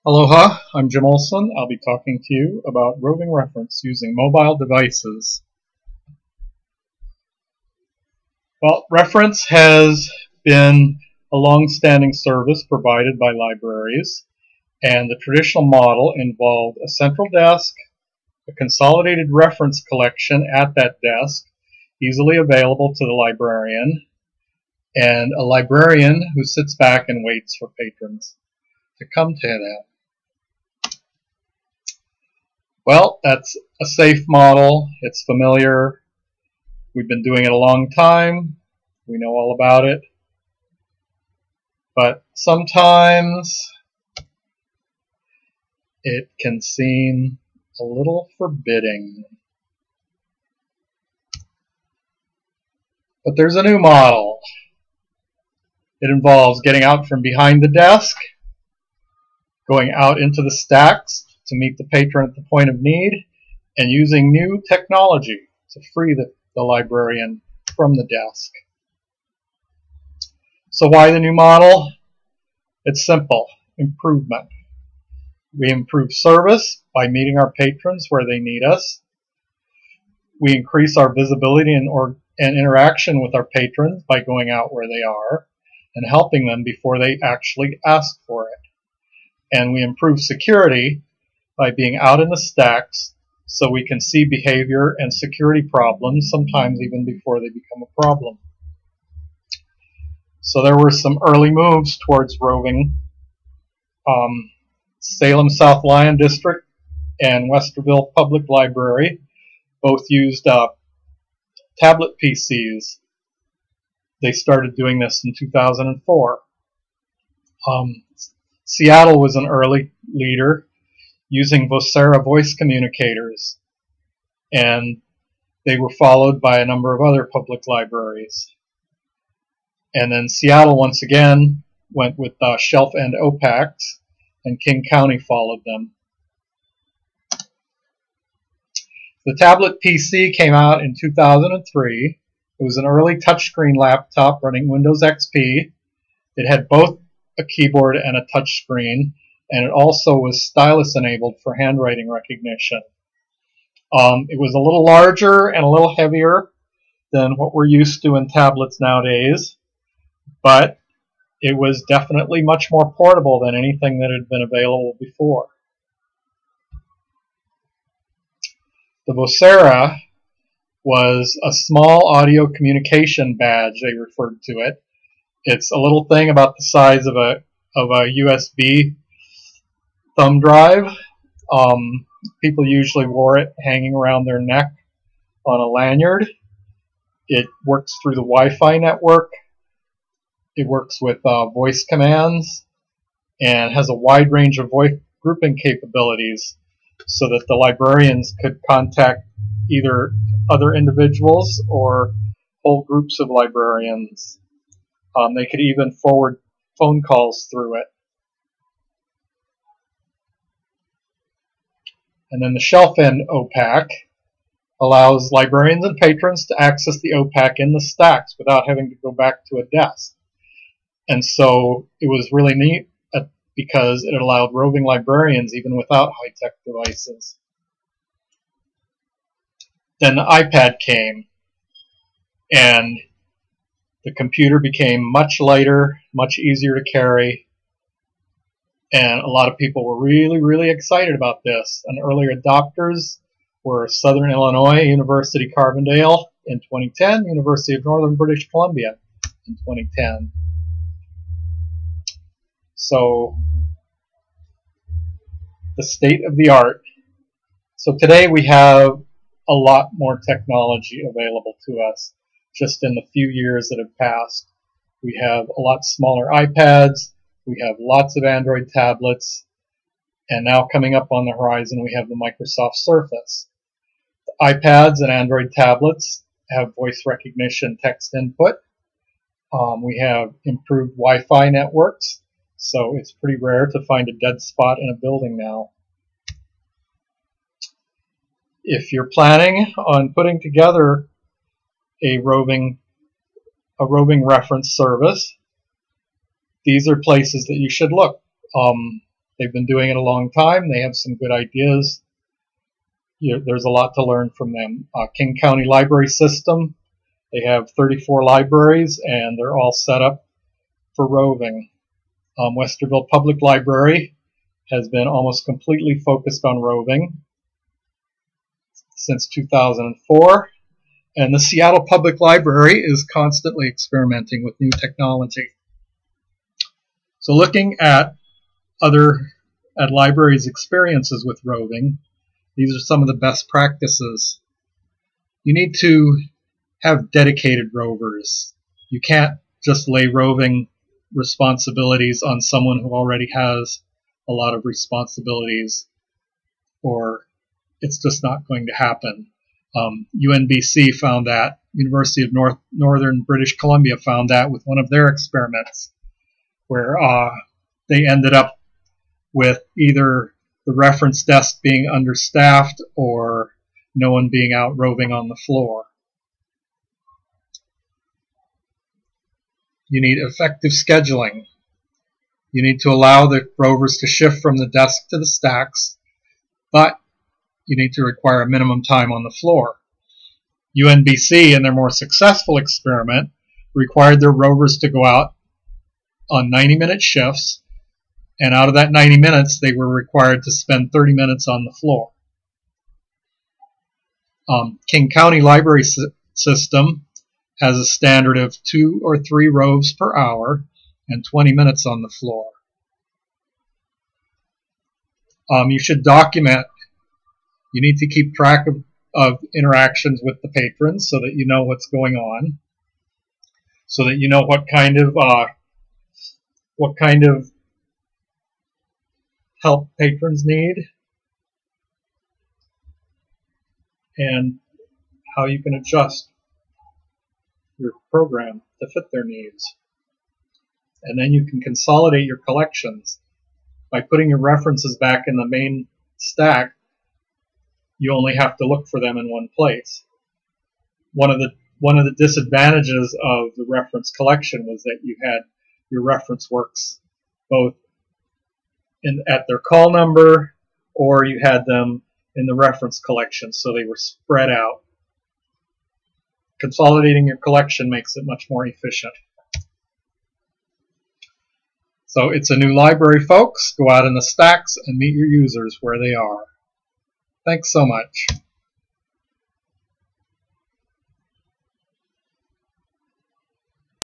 Aloha, I'm Jim Olson. I'll be talking to you about roving reference using mobile devices. Well, reference has been a long-standing service provided by libraries, and the traditional model involved a central desk, a consolidated reference collection at that desk, easily available to the librarian, and a librarian who sits back and waits for patrons to come to them. Well, that's a safe model. It's familiar. We've been doing it a long time. We know all about it. But sometimes it can seem a little forbidding. But there's a new model. It involves getting out from behind the desk, going out into the stacks to meet the patron at the point of need, and using new technology to free the librarian from the desk. So why the new model? It's simple: improvement. We improve service by meeting our patrons where they need us. We increase our visibility and interaction with our patrons by going out where they are and helping them before they actually ask for it. And we improve security by being out in the stacks so we can see behavior and security problems, sometimes even before they become a problem. So there were some early moves towards roving. Salem South Lyon District and Westerville Public Library both used tablet PCs. They started doing this in 2004. Seattle was an early leader using Vocera voice communicators, and they were followed by a number of other public libraries. And then Seattle once again went with shelf end OPACs, and King County followed them. The tablet PC came out in 2003. It was an early touchscreen laptop running Windows XP. It had both a keyboard and a touchscreen, and it also was stylus enabled for handwriting recognition. It was a little larger and a little heavier than what we're used to in tablets nowadays, but it was definitely much more portable than anything that had been available before. The Vocera was a small audio communication badge, they referred to it. It's a little thing about the size of a USB thumb drive. People usually wore it hanging around their neck on a lanyard. It works through the Wi-Fi network. It works with voice commands and has a wide range of voice grouping capabilities so that the librarians could contact either other individuals or whole groups of librarians. They could even forward phone calls through it. And then the shelf end OPAC allows librarians and patrons to access the OPAC in the stacks without having to go back to a desk. And so it was really neat because it allowed roving librarians even without high-tech devices. Then the iPad came, and the computer became much lighter, much easier to carry, and a lot of people were really, really excited about this. And early adopters were Southern Illinois University Carbondale in 2010, University of Northern British Columbia in 2010. So the state of the art. So today we have a lot more technology available to us just in the few years that have passed. We have a lot smaller iPads, we have lots of Android tablets, and now coming up on the horizon we have the Microsoft Surface. The iPads and Android tablets have voice recognition text input. We have improved Wi-Fi networks, so it's pretty rare to find a dead spot in a building now. If you're planning on putting together a roving reference service, these are places that you should look. They've been doing it a long time. They have some good ideas. There's a lot to learn from them. King County Library System, they have 34 libraries, and they're all set up for roving. Westerville Public Library has been almost completely focused on roving since 2004, and the Seattle Public Library is constantly experimenting with new technology. So looking at libraries' experiences with roving, these are some of the best practices. You need to have dedicated rovers. You can't just lay roving responsibilities on someone who already has a lot of responsibilities, or it's just not going to happen. UNBC found that. University of Northern British Columbia found that with one of their experiments, where they ended up with either the reference desk being understaffed or no one being out roving on the floor. You need effective scheduling. You need to allow the rovers to shift from the desk to the stacks, but you need to require a minimum time on the floor. UNBC, in their more successful experiment, required their rovers to go out on 90-minute shifts, and out of that 90 minutes, they were required to spend 30 minutes on the floor. King County Library System has a standard of 2 or 3 roves per hour and 20 minutes on the floor. You should document. You need to keep track of interactions with the patrons so that you know what's going on, so that you know what kind of help patrons need, and how you can adjust your program to fit their needs. And then you can consolidate your collections. By putting your references back in the main stack, you only have to look for them in one place. One of the disadvantages of the reference collection was that you had your reference works both at their call number, or you had them in the reference collection, so they were spread out. Consolidating your collection makes it much more efficient. So it's a new library, folks. Go out in the stacks and meet your users where they are. Thanks so much.